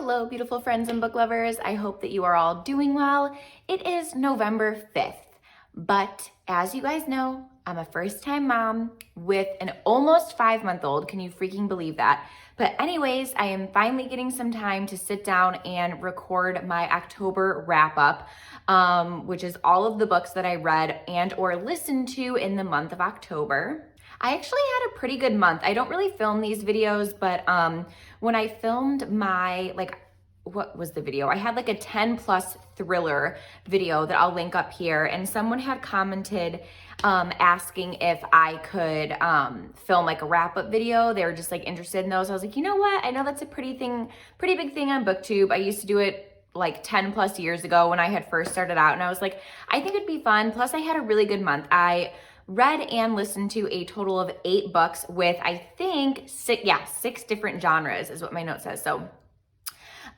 Hello, beautiful friends and book lovers. I hope that you are all doing well. It is November 5th, but as you guys know, I'm a first-time mom with an almost 5-month-old. Can you freaking believe that? But anyways, I am finally getting some time to sit down and record my October wrap-up, which is all of the books that I read and or listened to in the month of October. I actually had a pretty good month. I don't really film these videos, but when I filmed my, what was the video? I had like a 10 plus thriller video that I'll link up here, and someone had commented asking if I could film like a wrap-up video. They were just like interested in those. I was like, you know what? I know that's a pretty big thing on BookTube. I used to do it like 10 plus years ago when I had first started out, and I was like, I think it'd be fun. Plus I had a really good month. I read and listened to a total of 8 books with, I think, 6 different genres is what my note says. So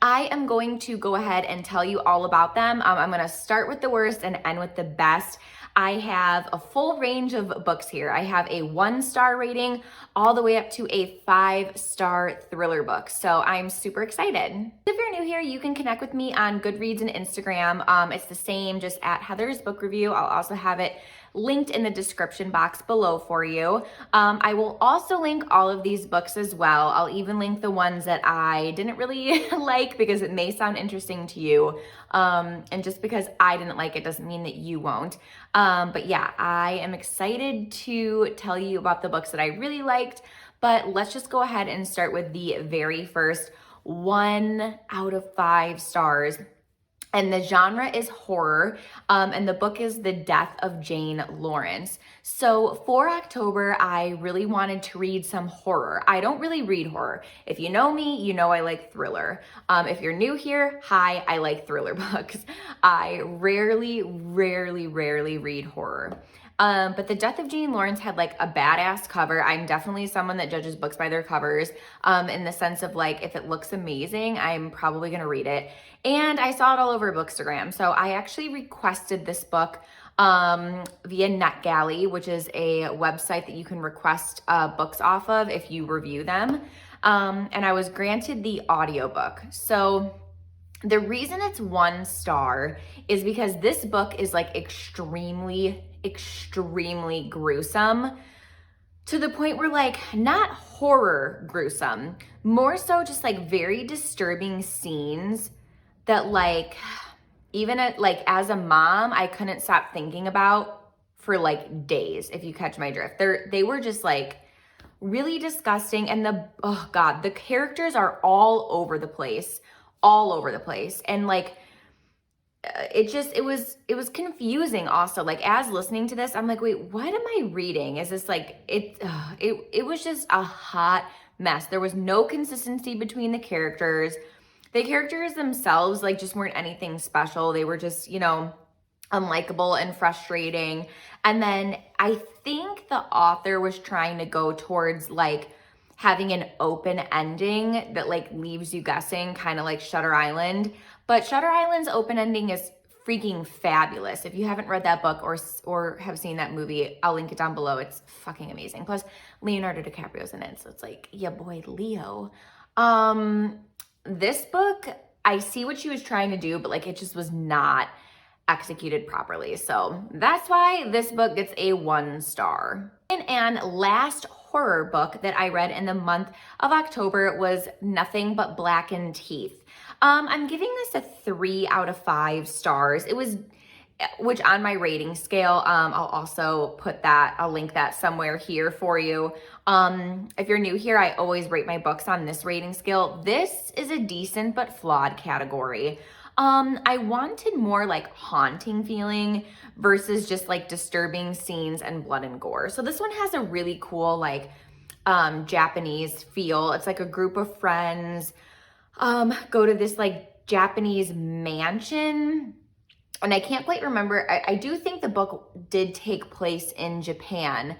I am going to go ahead and tell you all about them. I'm going to start with the worst and end with the best. I have a full range of books here. I have a 1-star rating all the way up to a 5-star thriller book. So I'm super excited. If you're new here, you can connect with me on Goodreads and Instagram. It's the same, just at Heather's Book Review. I'll also have it linked in the description box below for you. I will also link all of these books as well. I'll even link the ones that I didn't really like because it may sound interesting to you. And just because I didn't like it doesn't mean that you won't. But yeah, I am excited to tell you about the books that I really liked, but let's just go ahead and start with the very first 1 out of 5 stars. And the genre is horror, and the book is The Death of Jane Lawrence. So for October, I really wanted to read some horror. I don't really read horror. If you know me, you know I like thriller. If you're new here, hi, I like thriller books. I rarely read horror. But The Death of Jane Lawrence had like a badass cover. I'm definitely someone that judges books by their covers, in the sense of like, if it looks amazing, I'm probably gonna read it. And I saw it all over Bookstagram. So I actually requested this book via NetGalley, which is a website that you can request books off of if you review them. And I was granted the audiobook. So the reason it's 1 star is because this book is like extremely gruesome, to the point where like, not horror gruesome, more so just like very disturbing scenes that like, even as a mom, I couldn't stop thinking about for like days, if you catch my drift. They were just like really disgusting. And oh God, the characters are all over the place. And like, it was confusing also. Like, as listening to this, I'm like, wait, what am I reading? Is this like, it was just a hot mess. There was no consistency between the characters. The characters themselves like just weren't anything special. They were just, unlikable and frustrating. And then I think the author was trying to go towards like having an open ending that like leaves you guessing, kind of like Shutter Island. But Shutter Island's open ending is freaking fabulous. If you haven't read that book or have seen that movie, I'll link it down below. It's fucking amazing. Plus Leonardo DiCaprio's in it, so it's like, yeah, boy, Leo. This book, I see what she was trying to do, but like it just was not executed properly. So that's why this book gets a 1 star. And last horror book that I read in the month of October was Nothing But Blackened Teeth. I'm giving this a 3 out of 5 stars. Which on my rating scale, I'll also I'll link that somewhere here for you. If you're new here, I always rate my books on this rating scale. This is a decent but flawed category. I wanted more like haunting feeling versus just like disturbing scenes and blood and gore. So this one has a really cool like Japanese feel. It's like a group of friends go to this like Japanese mansion. And I can't quite remember. I do think the book did take place in Japan,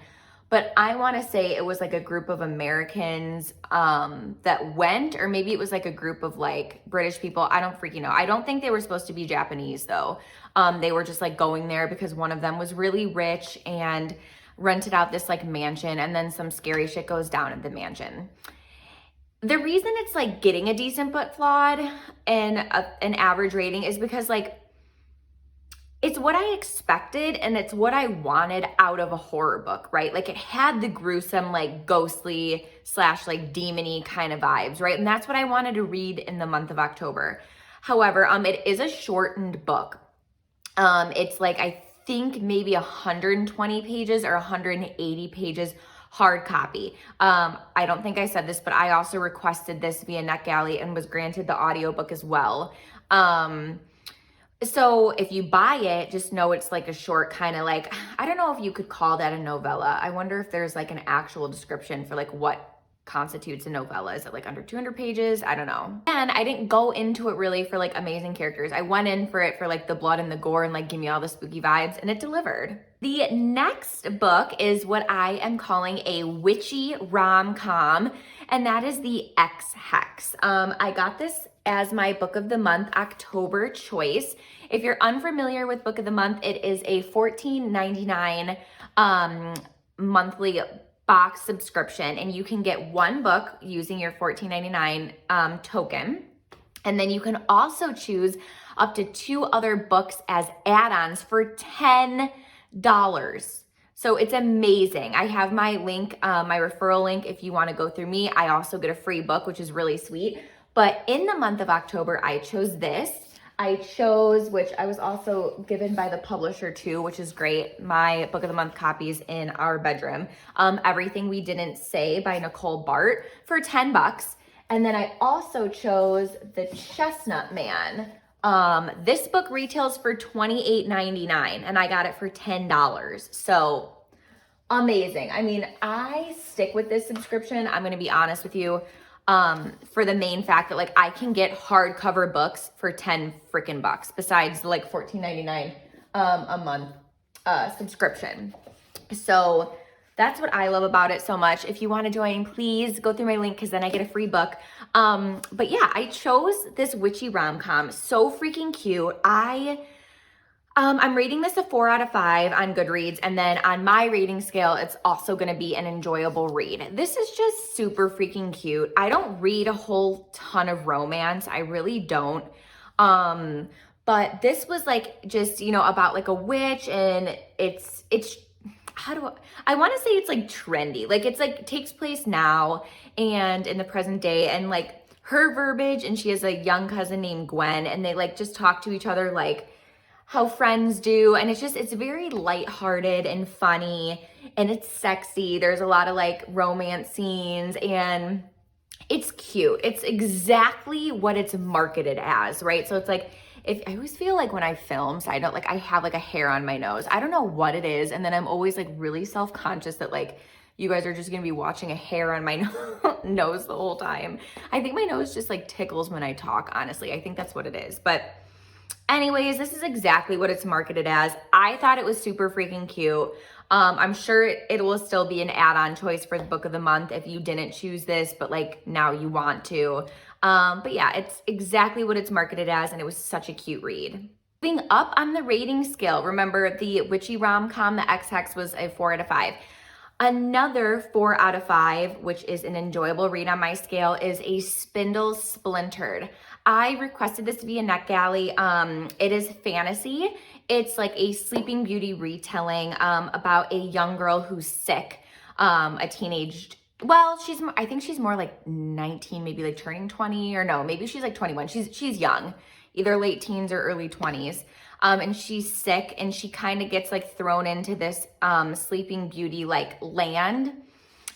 but I want to say it was like a group of Americans that went, or maybe it was like a group of like British people. I don't freaking know. I don't think they were supposed to be Japanese though. They were just like going there because one of them was really rich and rented out this like mansion, and then some scary shit goes down at the mansion. The reason it's like getting a decent but flawed and an average rating is because like it's what I expected and it's what I wanted out of a horror book, right? Like it had the gruesome, like ghostly / like demony kind of vibes, right? And that's what I wanted to read in the month of October. However, it is a shortened book. It's like, I think maybe 120 pages or 180 pages hard copy. I don't think I said this, but I also requested this via NetGalley and was granted the audiobook as well. So if you buy it, just know it's like a short kind of like, I don't know if you could call that a novella. I wonder if there's like an actual description for like what constitutes a novella. Is it like under 200 pages? I don't know. And I didn't go into it really for like amazing characters. I went in for it for like the blood and the gore and like give me all the spooky vibes, and it delivered. The next book is what I am calling a witchy rom-com, and that is the Xhex. I got this as my book of the month October choice. If you're unfamiliar with book of the month, it is a $14.99 monthly box subscription, and you can get one book using your $14.99 token. And then you can also choose up to 2 other books as add-ons for $10. So it's amazing. I have my link, my referral link. If you want to go through me, I also get a free book, which is really sweet. But in the month of October, I chose this. I chose, which I was also given by the publisher too, which is great, my book of the month copies in our bedroom. Everything We Didn't Say by Nicole Bart for $10. And then I also chose The Chestnut Man. This book retails for $28.99 and I got it for $10. So amazing. I mean, I stick with this subscription. I'm going to be honest with you. For the main fact that like I can get hardcover books for 10 freaking bucks besides like $14.99 a month subscription. So that's what I love about it so much. If you want to join, please go through my link because then I get a free book. But yeah, I chose this witchy rom-com. So freaking cute. I'm rating this a 4 out of 5 on Goodreads, and then on my rating scale, it's also going to be an enjoyable read. This is just super freaking cute. I don't read a whole ton of romance. I really don't. But this was like just, you know, about like a witch, and it's I want to say it's like trendy. Like it's like takes place now and in the present day, and like her verbiage, and she has a young cousin named Gwen, and they like just talk to each other like how friends do, and it's very lighthearted and funny, and it's sexy. There's a lot of like romance scenes, and it's cute. It's exactly what it's marketed as, right? So it's like, if I always feel like when I film, so I don't like, I have like a hair on my nose. I don't know what it is, and then I'm always like really self-conscious that like you guys are just gonna be watching a hair on my nose the whole time. I think my nose just like tickles when I talk, honestly. I think that's what it is, but anyways, this is exactly what it's marketed as. I thought it was super freaking cute. I'm sure it will still be an add-on choice for the book of the month if you didn't choose this, but like now you want to. But yeah, it's exactly what it's marketed as, and it was such a cute read. Moving up on the rating scale, remember the witchy rom-com, the Xhex was a 4 out of 5. Another 4 out of 5, which is an enjoyable read on my scale, is a Spindle Splintered. I requested this via NetGalley. It is fantasy. It's like a Sleeping Beauty retelling about a young girl who's sick, a teenage, well, I think she's more like 19, maybe like turning 20, or no, maybe she's like 21. She's young, either late teens or early 20s. And she's sick, and she kind of gets like thrown into this Sleeping Beauty like land,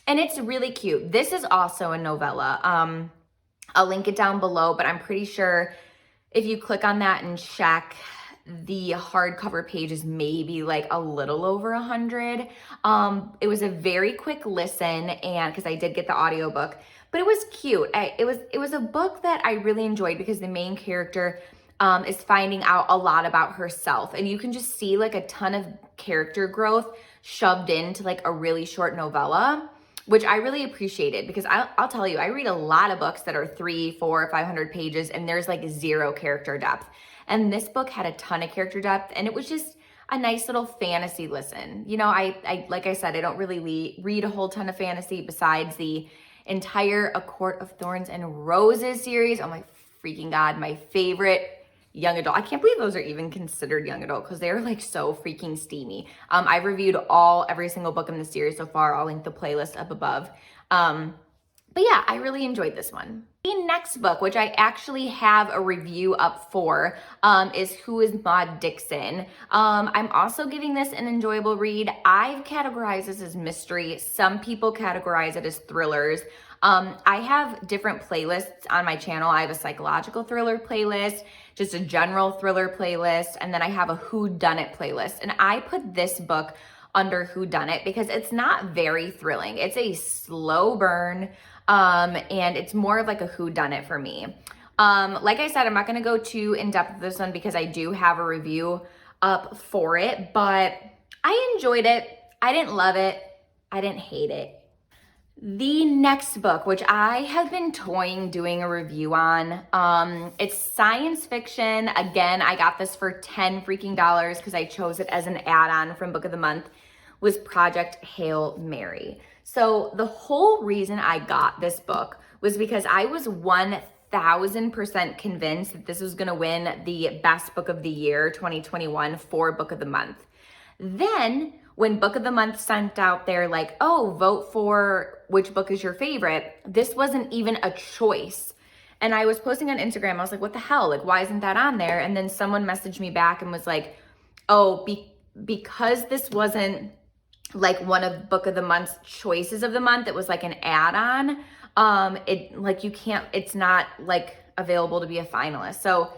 and it's really cute. This is also a novella. I'll link it down below, but I'm pretty sure if you click on that and check, the hardcover page is maybe like a little over 100. It was a very quick listen, and because I did get the audiobook, but it was cute. It was a book that I really enjoyed because the main character is finding out a lot about herself, and you can just see like a ton of character growth shoved into like a really short novella, which I really appreciated because I'll tell you, I read a lot of books that are 300, 400, 500 pages, and there's like 0 character depth. And this book had a ton of character depth, and it was just a nice little fantasy listen. You know, I like I said, I don't really read a whole ton of fantasy besides the entire A Court of Thorns and Roses series. Oh my freaking God, my favorite young adult. I can't believe those are even considered young adult because they're like so freaking steamy. I've reviewed every single book in the series so far. I'll link the playlist up above. But yeah, I really enjoyed this one. The next book, which I actually have a review up for, is Who is Maud Dixon? I'm also giving this an enjoyable read. I've categorized this as mystery. Some people categorize it as thrillers. I have different playlists on my channel. I have a psychological thriller playlist, just a general thriller playlist, and then I have a whodunit playlist. And I put this book under whodunit because it's not very thrilling. It's a slow burn, and it's more of like a whodunit for me. Like I said, I'm not gonna go too in depth with this one because I do have a review up for it, but I enjoyed it. I didn't love it. I didn't hate it. The next book, which I have been toying doing a review on, it's science fiction. Again, I got this for $10 freaking because I chose it as an add-on from Book of the Month, was Project Hail Mary. So the whole reason I got this book was because I was 1000% convinced that this was gonna win the Best Book of the Year 2021 for Book of the Month. Then when Book of the Month sent out their like, oh, vote for which book is your favorite, this wasn't even a choice. And I was posting on Instagram, I was like, what the hell? Like, why isn't that on there? And then someone messaged me back and was like, oh, because this wasn't like one of Book of the Month's choices of the month, it was like an add-on. It's not like available to be a finalist. So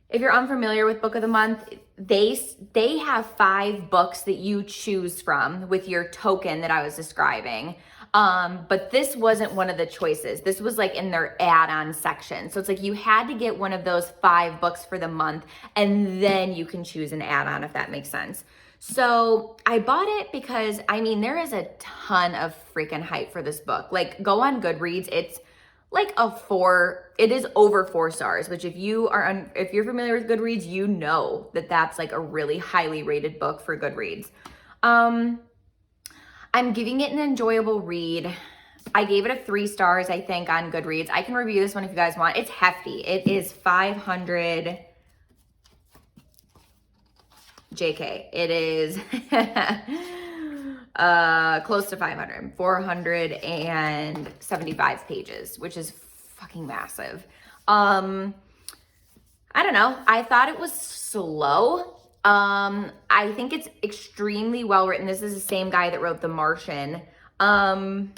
if you're unfamiliar with Book of the Month, they have 5 books that you choose from with your token that I was describing. But this wasn't one of the choices. This was like in their add-on section. So it's like you had to get one of those 5 books for the month, and then you can choose an add-on, if that makes sense. So I bought it because, I mean, there is a ton of freaking hype for this book. Like, go on Goodreads, it's like it is over 4 stars, which if you're familiar with Goodreads, you know that that's like a really highly rated book for Goodreads. I'm giving it an enjoyable read. I gave it a 3 stars, I think, on Goodreads. I can review this one if you guys want. It's hefty. It is 500 JK. It is close to 500, 475 pages, which is fucking massive. I don't know. I thought it was slow. I think it's extremely well written. This is the same guy that wrote The Martian. I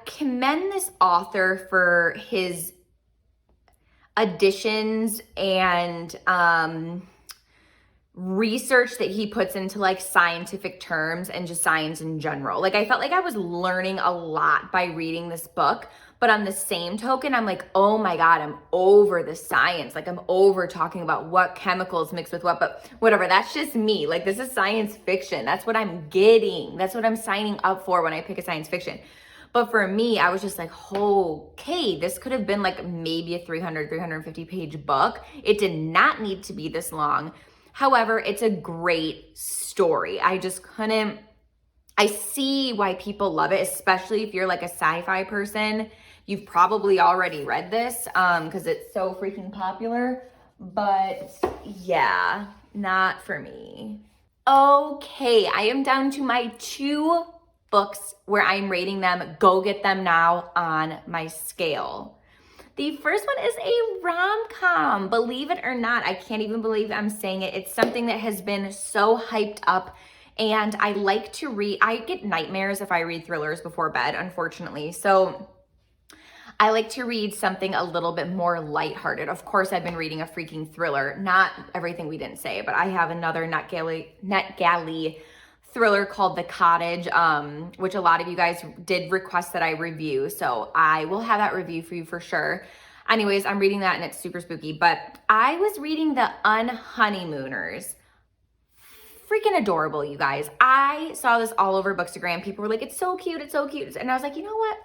commend this author for his additions and research that he puts into like scientific terms and just science in general. Like, I felt like I was learning a lot by reading this book, but on the same token, I'm like, oh my God, I'm over the science. Like, I'm over talking about what chemicals mix with what, but whatever, that's just me. Like, this is science fiction. That's what I'm getting. That's what I'm signing up for when I pick a science fiction. But for me, I was just like, okay, this could have been like maybe a 350 page book. It did not need to be this long. However, it's a great story. I see why people love it, especially if you're like a sci-fi person. You've probably already read this because it's so freaking popular. But yeah, not for me. Okay, I am down to my 2 books where I'm rating them. Go get them now on my scale. The first one is a rom-com. Believe it or not, I can't even believe I'm saying it. It's something that has been so hyped up, and I like to read. I get nightmares if I read thrillers before bed, unfortunately. So I like to read something a little bit more lighthearted. Of course, I've been reading a freaking thriller. Not Everything We Didn't Say, but I have another NetGalley thriller called The Cottage, which a lot of you guys did request that I review. So I will have that review for you for sure. Anyways, I'm reading that and it's super spooky. But I was reading The Unhoneymooners. Freaking adorable, you guys. I saw this all over Bookstagram. People were like, it's so cute, it's so cute. And I was like, you know what?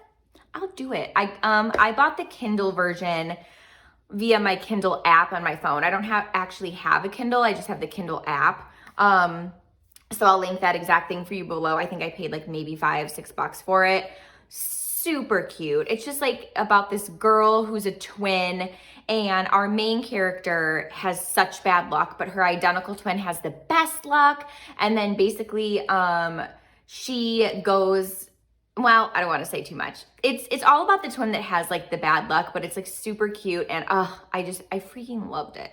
I'll do it. I bought the Kindle version via my Kindle app on my phone. I don't actually have a Kindle. I just have the Kindle app. So I'll link that exact thing for you below. I think I paid like maybe $5-6 for it. Super cute. It's just like about this girl who's a twin, and our main character has such bad luck, but her identical twin has the best luck. And then basically she goes, well, I don't want to say too much. It's all about the twin that has like the bad luck, but it's like super cute, and I freaking loved it.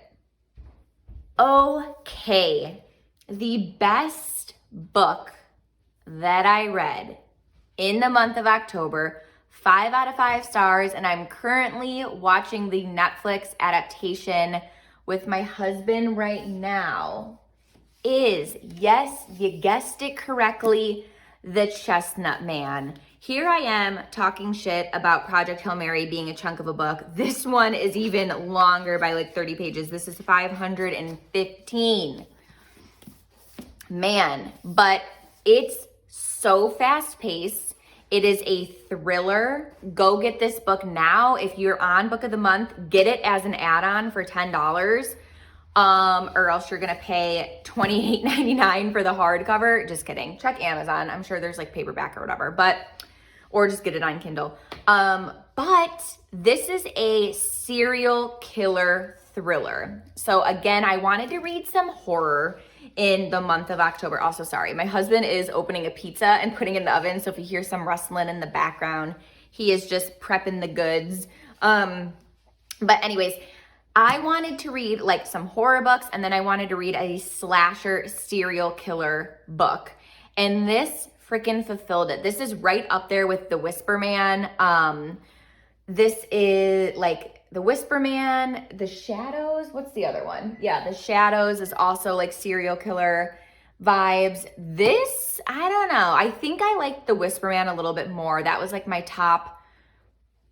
Okay, the best book that I read in the month of October, 5 out of 5 stars, and I'm currently watching the Netflix adaptation with my husband right now, is, yes, you guessed it correctly, The Chestnut Man. Here I am talking shit about Project Hail Mary being a chunk of a book. This one is even longer by like 30 pages. This is 515. Man, but it's so fast paced. It is a thriller. Go get this book now. If you're on Book of the Month, get it as an add-on for $10. Or else you're gonna pay $28.99 for the hardcover. Just kidding. Check Amazon. I'm sure there's like paperback or whatever, or just get it on Kindle. But this is a serial killer thriller. So again, I wanted to read some horror in the month of October. Also, sorry, my husband is opening a pizza and putting it in the oven. So if you hear some rustling in the background, he is just prepping the goods. But anyways, I wanted to read like some horror books, and then I wanted to read a slasher serial killer book. And this freaking fulfilled it. This is right up there with The Whisper Man. This is like The Whisper Man, The Shadows. What's the other one? Yeah, The Shadows is also like serial killer vibes. This, I don't know. I think I like The Whisper Man a little bit more. That was like my top.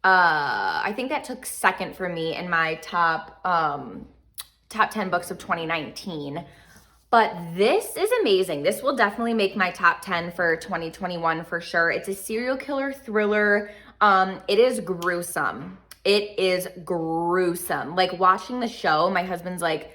I think that took second for me in my top 10 books of 2019. But this is amazing. This will definitely make my top 10 for 2021 for sure. It's a serial killer thriller. It is gruesome. It is gruesome. Like watching the show, my husband's like,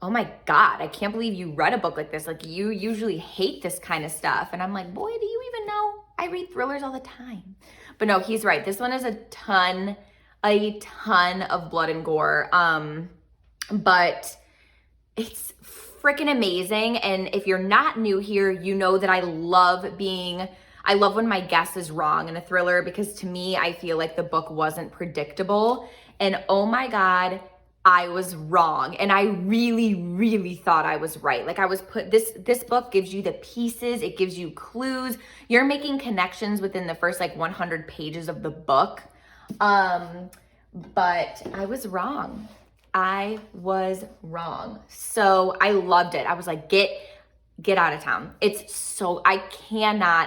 oh my God, I can't believe you read a book like this. Like you usually hate this kind of stuff. And I'm like, boy, do you even know? I read thrillers all the time. But no, he's right. This one is a ton of blood and gore. But it's freaking amazing. And if you're not new here, you know that I love when my guess is wrong in a thriller, because to me, I feel like the book wasn't predictable. And oh my God, I was wrong. And I really, really thought I was right. Like this book gives you the pieces. It gives you clues. You're making connections within the first like 100 pages of the book. But I was wrong. So I loved it. I was like, get out of town.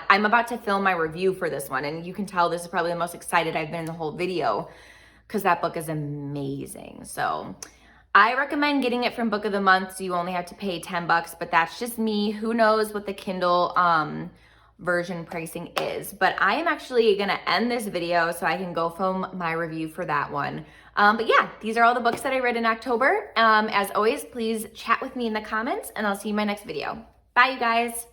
I'm about to film my review for this one. And you can tell this is probably the most excited I've been in the whole video, because that book is amazing. So I recommend getting it from Book of the Month, so you only have to pay $10, but that's just me. Who knows what the Kindle version pricing is. But I am actually gonna end this video so I can go film my review for that one. But yeah, these are all the books that I read in October. As always, please chat with me in the comments, and I'll see you in my next video. Bye, you guys.